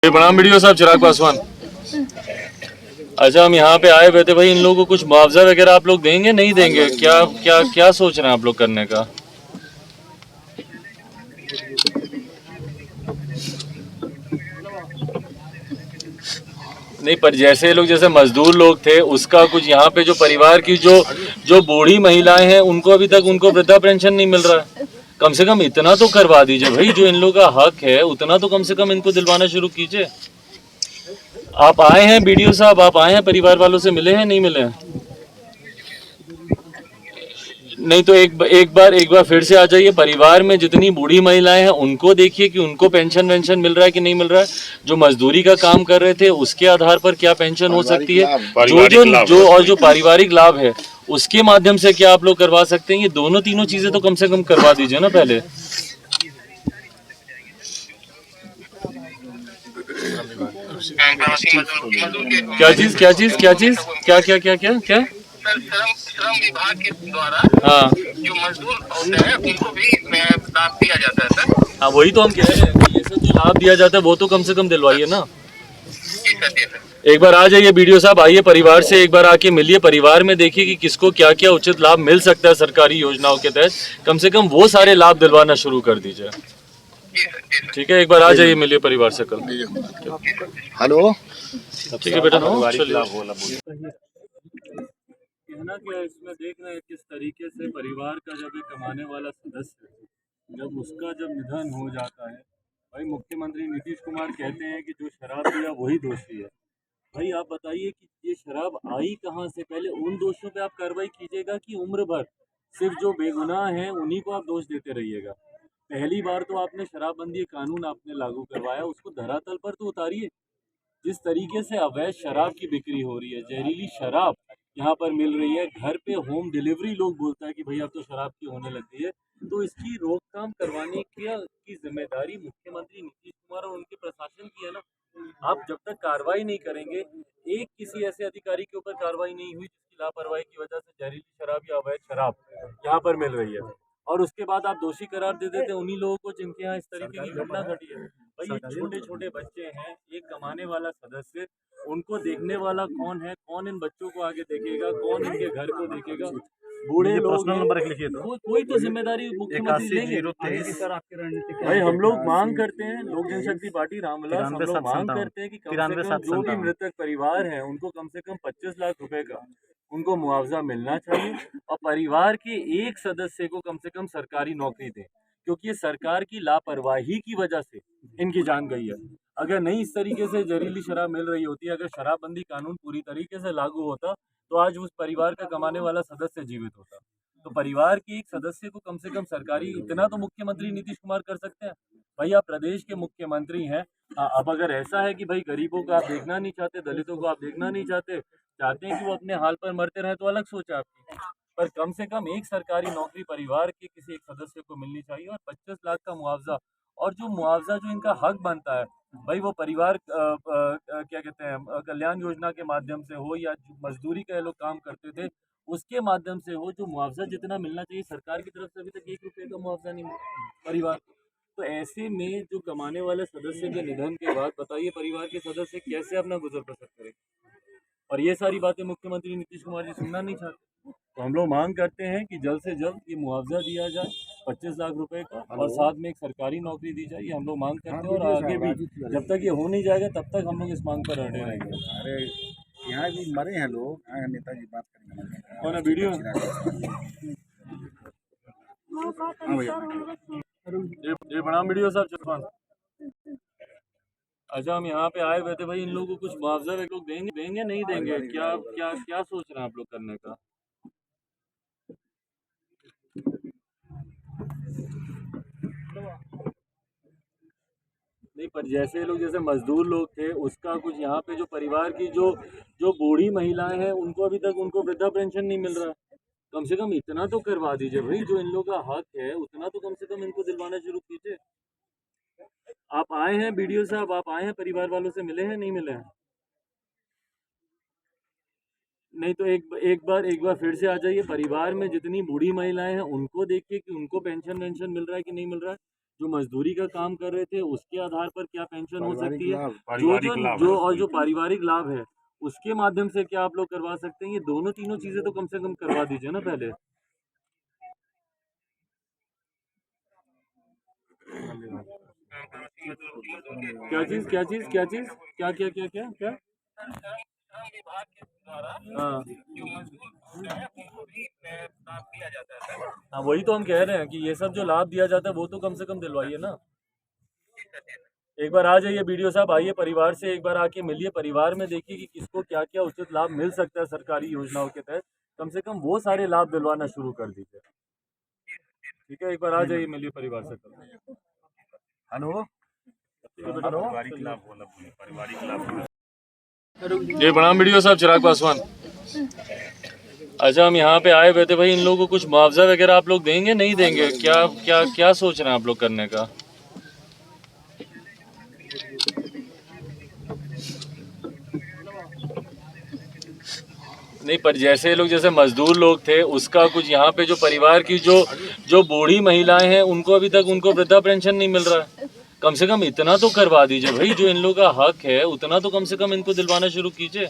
ये बड़ा वीडियो साहब चिराग पासवान। अच्छा, हम यहाँ पे आए हुए थे भाई, इन लोगों को कुछ मुआवजा वगैरह आप लोग देंगे नहीं देंगे? क्या क्या क्या सोच रहे हैं आप लोग करने का? नहीं, पर जैसे ये लोग जैसे मजदूर लोग थे उसका कुछ यहाँ पे जो परिवार की जो जो बूढ़ी महिलाएं हैं उनको अभी तक उनको वृद्धा पेंशन नहीं मिल रहा है। कम से कम इतना तो करवा दीजिए भाई, जो इन लोगों का हक है उतना तो कम से कम इनको दिलवाना शुरू कीजिए। आप आए हैं बीडीओ साहब, आप आए हैं परिवार वालों से मिले हैं नहीं मिले हैं? नहीं तो एक बार फिर से आ जाइए, परिवार में जितनी बूढ़ी महिलाएं हैं उनको देखिए कि उनको पेंशन वेंशन मिल रहा है कि नहीं मिल रहा है। जो मजदूरी का काम कर रहे थे उसके आधार पर क्या पेंशन हो सकती है, जो जो जो और जो पारिवारिक लाभ है उसके माध्यम से क्या आप लोग करवा सकते हैं। ये दोनों तीनों चीजें तो कम से कम करवा दीजिए ना पहले। क्या चीज क्या चीज क्या चीज क्या क्या क्या क्या क्या श्रम विभाग के द्वारा हाँ जो मजदूर होते हैं उनको भी लाभ दिया जाता है सर। हाँ, वही तो हम कह रहे हैं कि ये सब जो लाभ दिया जाता है वो तो कम से कम दिलवाइए ना। जी सर, जी सर। एक बार आ जाइए बीडीओ साहब, आइए परिवार से एक बार आके मिलिए, परिवार में देखिए कि किसको क्या क्या उचित लाभ मिल सकता है सरकारी योजनाओं के तहत। कम से कम वो सारे लाभ दिलवाना शुरू कर दीजिए। जी सर, जी सर। ठीक है, एक बार आ जाइए मिलिए परिवार से कल। हेलो, ठीक है बेटा, चलिए। कहना क्या है इसमें, देख रहे हैं किस तरीके से परिवार का जब एक कमाने वाला सदस्य जब उसका जब निधन हो जाता है, भाई मुख्यमंत्री नीतीश कुमार कहते हैं कि जो शराब पिया वही दोषी है। भाई आप बताइए कि ये शराब आई कहाँ से? पहले उन दोषियों पे आप कार्रवाई कीजिएगा कि उम्र भर सिर्फ जो बेगुनाह हैं उन्हीं को आप दोष देते रहिएगा। पहली बार तो आपने शराबबंदी कानून आपने लागू करवाया, उसको धरातल पर तो उतारिए। जिस तरीके से अवैध शराब की बिक्री हो रही है, जहरीली शराब यहाँ पर मिल रही है, घर पे होम डिलीवरी लोग बोलता है कि भाई अब तो शराब की होने लग गई है, तो इसकी रोकथाम करवाने की जिम्मेदारी मुख्यमंत्री नीतीश कुमार और उनके प्रशासन की है ना। आप जब तक कार्रवाई नहीं करेंगे, एक किसी ऐसे अधिकारी के ऊपर कार्रवाई नहीं हुई जिसकी लापरवाही की वजह से जहरीली शराब या अवैध शराब यहाँ पर मिल रही है, और उसके बाद आप दोषी करार दे देते हैं उन्हीं लोगों को जिनके यहाँ इस तरीके की घटना घटी है। भाई ये छोटे छोटे बच्चे हैं, एक कमाने वाला सदस्य, उनको देखने वाला कौन है? कौन इन बच्चों को आगे देखेगा? कौन इनके घर को देखेगा? बूढ़े लोग हैं, कोई तो जिम्मेदारी मुख्यमंत्री लेंगे। भाई हम लोग मांग करते हैं, लोक जनशक्ति पार्टी रामविलास, हम लोग मांग करते हैं कि कम से कम जो भी मृतक परिवार है उनको कम से कम 25 लाख रुपए का उनको मुआवजा मिलना चाहिए, और परिवार के एक सदस्य को कम से कम सरकारी नौकरी दें, क्योंकि ये सरकार की लापरवाही की वजह से इनकी जान गई है। अगर नहीं इस तरीके से जहरीली शराब मिल रही होती, अगर शराबबंदी कानून पूरी तरीके से लागू होता, तो आज उस परिवार का कमाने वाला सदस्य जीवित होता। तो परिवार के एक सदस्य को कम से कम सरकारी, इतना तो मुख्यमंत्री नीतीश कुमार कर सकते हैं। भाई आप प्रदेश के मुख्यमंत्री हैं। अब अगर ऐसा है कि भाई गरीबों को आप देखना नहीं चाहते, दलितों को आप देखना नहीं चाहते, चाहते हैं कि वो अपने हाल पर मरते रहे, तो अलग सोच है आपकी। पर कम से कम एक सरकारी नौकरी परिवार के किसी एक सदस्य को मिलनी चाहिए, और 25 लाख का मुआवजा, और जो मुआवजा जो इनका हक बनता है भाई, वो परिवार क्या कहते हैं कल्याण योजना के माध्यम से हो, या जो मजदूरी का ये लोग काम करते थे उसके माध्यम से हो, जो मुआवजा जितना मिलना चाहिए सरकार की तरफ से अभी तक 1 रुपये का मुआवजा नहीं मिला परिवार को। तो ऐसे में जो कमाने वाले सदस्य के निधन के बाद बताइए परिवार के सदस्य कैसे अपना गुजर बसर करें? और ये सारी बातें मुख्यमंत्री नीतीश कुमार जी सुनना नहीं चाहते। तो हम लोग मांग करते हैं कि जल्द से जल्द ये मुआवजा दिया जाए 25 लाख रुपए का, और साथ में एक सरकारी नौकरी दी जाए। ये हम लोग मांग करते हैं, और आगे भी जब तक ये हो नहीं जाएगा तब तक हम लोग इस मांग पर अड़े रहेंगे। अरे यहाँ भी मरे हैं लोग, आए हैं नेताजी बात करेंगे। कौन है वीडियो? हाँ भैया, ये बड़ा वीडियो साहब चौहान। अच्छा, हम यहाँ पे आए हुए थे भाई, इन लोगों को कुछ मुआवजा वे लोग देंगे नहीं देंगे? क्या क्या क्या सोच रहे हैं आप लोग करने का? नहीं, पर जैसे लोग जैसे मजदूर लोग थे उसका कुछ यहाँ पे जो परिवार की जो जो बूढ़ी महिलाएं हैं उनको अभी तक उनको वृद्धा पेंशन नहीं मिल रहा। कम से कम इतना तो करवा दीजिए भाई, जो इन लोगों का हक है उतना तो कम से कम इनको दिलवाना शुरू कीजिए। आप आए हैं बीडीओ साहब, आप आए हैं परिवार वालों से मिले हैं नहीं मिले हैं? नहीं तो एक बार फिर से आ जाइए, परिवार में जितनी बूढ़ी महिलाएं हैं उनको देखिए कि उनको पेंशन वेंशन मिल रहा है कि नहीं मिल रहा है। जो मजदूरी का काम कर रहे थे उसके आधार पर क्या पेंशन हो पारिवारिक सकती है, लाभ, जो पारिवारिक लाभ है उसके माध्यम से क्या आप लोग करवा सकते हैं, ये दोनों तीनों चीजें तो कम से कम करवा दीजिए ना पहले। क्या चीज क्या चीज क्या चीज क्या क्या क्या क्या क्या हाँ हाँ, वही तो हम कह रहे हैं कि ये सब जो लाभ दिया जाता है वो तो कम से कम दिलवाइए ना। एक बार आ जाइए बीडीओ साहब, आइए परिवार से एक बार आके मिलिए, परिवार में देखिए कि किसको क्या क्या उचित लाभ मिल सकता है सरकारी योजनाओं के तहत, कम से कम वो सारे लाभ दिलवाना शुरू कर दीजिए। ठीक है, एक बार आ जाइए, मिलिए परिवार से कल। हेलो ये प्रणाम वीडियो साहब, चिराग पासवान। अच्छा, हम यहाँ पे आए हुए थे भाई, इन लोगों को कुछ मुआवजा वगैरह आप लोग देंगे नहीं देंगे, क्या क्या क्या सोच रहे हैं आप लोग करने का? नहीं, पर जैसे लोग जैसे मजदूर लोग थे उसका कुछ यहाँ पे जो परिवार की जो बूढ़ी महिलाएं हैं उनको अभी तक उनको वृद्धा पेंशन नहीं मिल रहा है, कम से कम इतना तो करवा दीजिए भाई, जो इन लोगों का हक है उतना तो कम से कम इनको दिलवाना शुरू कीजिए।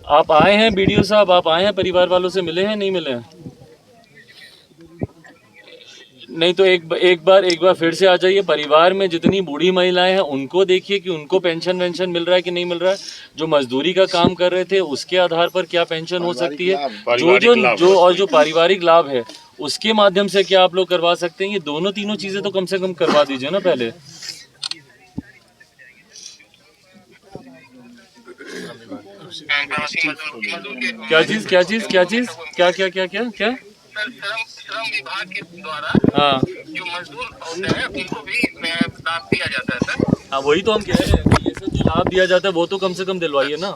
आप आए हैं बीडीओ साहब, आप आए हैं परिवार वालों से मिले हैं नहीं मिले हैं? नहीं तो एक बार फिर से आ जाइए, परिवार में जितनी बूढ़ी महिलाएं हैं उनको देखिए कि उनको पेंशन वेंशन मिल रहा है कि नहीं मिल रहा है, जो मजदूरी का काम कर रहे थे उसके आधार पर क्या पेंशन हो सकती है, जो पारिवारिक लाभ है उसके माध्यम से क्या आप लोग करवा सकते हैं, ये दोनों तीनों चीजें तो कम से कम करवा दीजिए ना पहले। क्या चीज क्या चीज क्या चीज क्या क्या क्या क्या क्या श्रम विभाग के द्वारा हाँ जो मजदूर होते हैं उनको भी लाभ दिया जाता है सर। हाँ, वही तो हम कह रहे हैं कि ये सब जो लाभ दिया जाता है वो तो कम से कम दिलवाइए ना।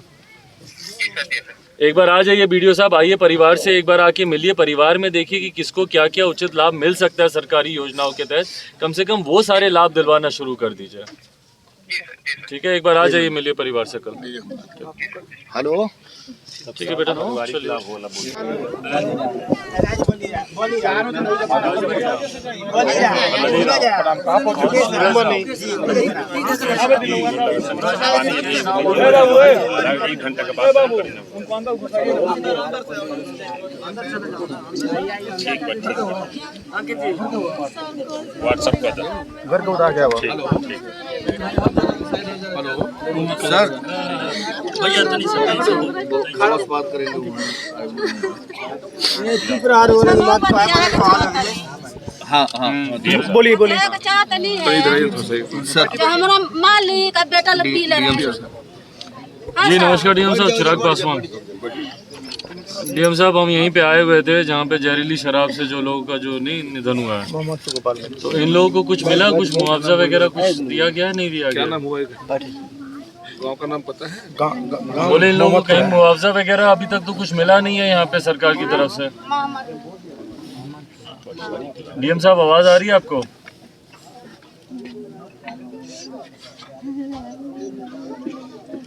एक बार आ जाइए बीडीओ साहब, आइए परिवार से एक बार आके मिलिए, परिवार में देखिए कि किसको क्या क्या उचित लाभ मिल सकता है सरकारी योजनाओं के तहत, कम से कम वो सारे लाभ दिलवाना शुरू कर दीजिए। ठीक है, एक बार आ जाइए, मिलिए परिवार से कल। हेलो ठीक है बेटा, व्हाट्सएप कर दो, घर को उठा गया सर, खास बात करेंगे। हाँ हाँ बोलिए बोलिए। हमारा मालिक अब बेटा लोग पी ले रहे हैं। जी नमस्कार डीएम साहब, चिराग पासवान। डीएम साहब, हम यहीं पे आए हुए थे जहाँ पे जहरीली शराब से जो लोगों का जो नहीं निधन हुआ है, तो इन लोगों को कुछ मिला, कुछ मुआवजा वगैरह कुछ दिया गया है नहीं दिया गया? गांव का नाम पता है? बोले इन लोगों को कहीं मुआवजा वगैरह अभी तक तो कुछ मिला नहीं है यहाँ पे सरकार की तरफ से। डीएम साहब, आवाज आ रही है आपको?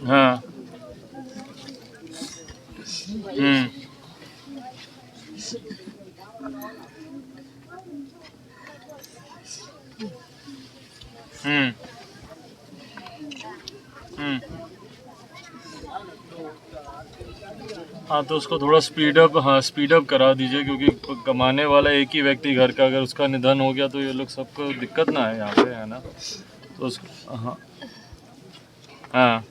हाँ हाँ, तो उसको थोड़ा स्पीड अप करा दीजिए, क्योंकि कमाने वाला एक ही व्यक्ति घर का अगर उसका निधन हो गया तो ये लोग सबको दिक्कत ना है यहाँ पे, है ना? तो हाँ हाँ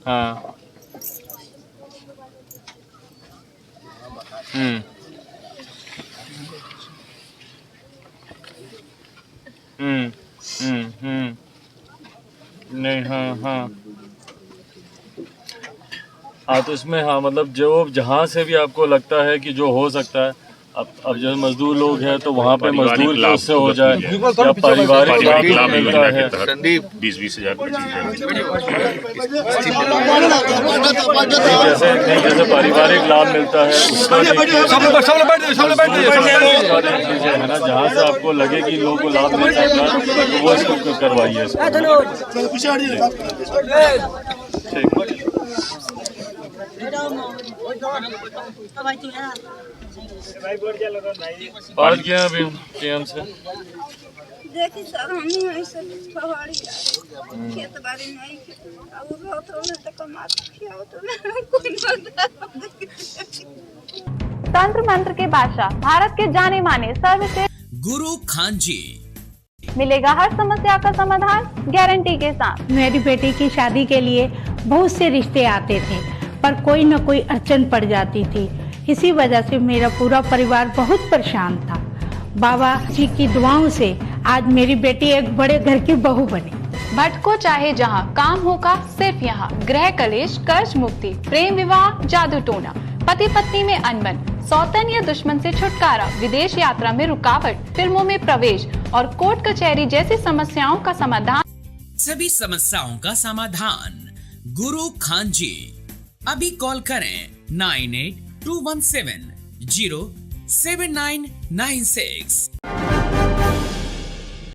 हाँ नहीं, हाँ हाँ हाँ, तो इसमें हाँ मतलब जो जहाँ से भी आपको लगता है कि जो हो सकता है, अब जो मजदूर लोग हैं तो वहाँ पे मजदूर के उससे हो जाए, या पारिवारिक लाभ मिलता है 20,000 जैसे पारिवारिक लाभ मिलता है उसका है ना, जहाँ से आपको लगे कि लोगों को लाभ मिल सकता है तो वो इसको करवाइए इसको। और क्या अभी टीएम से देखिए सर हम ही ऐसे पहाड़ी खेत बाड़ी नहीं अब बहुत होने तक कमा किया तो कोई तंत्र मंत्र के बादशाह, भारत के जाने माने सर्वश्रेष्ठ गुरु खान जी मिलेगा हर समस्या का समाधान गारंटी के साथ। मेरी बेटी की शादी के लिए बहुत से रिश्ते आते थे, पर कोई न कोई अड़चन पड़ जाती थी। इसी वजह से मेरा पूरा परिवार बहुत परेशान था। बाबा जी की दुआओं से आज मेरी बेटी एक बड़े घर की बहू बनी। भटको चाहे जहाँ, काम होगा सिर्फ यहाँ। गृह कलेश, कर्ज मुक्ति, प्रेम विवाह, जादू टोना, पति पत्नी में अनबन, सौतन या दुश्मन से छुटकारा, विदेश यात्रा में रुकावट, फिल्मों में प्रवेश और कोर्ट कचहरी जैसी समस्याओं का समाधान। सभी समस्याओं का समाधान गुरु खान जी। अभी कॉल करें 9821707996।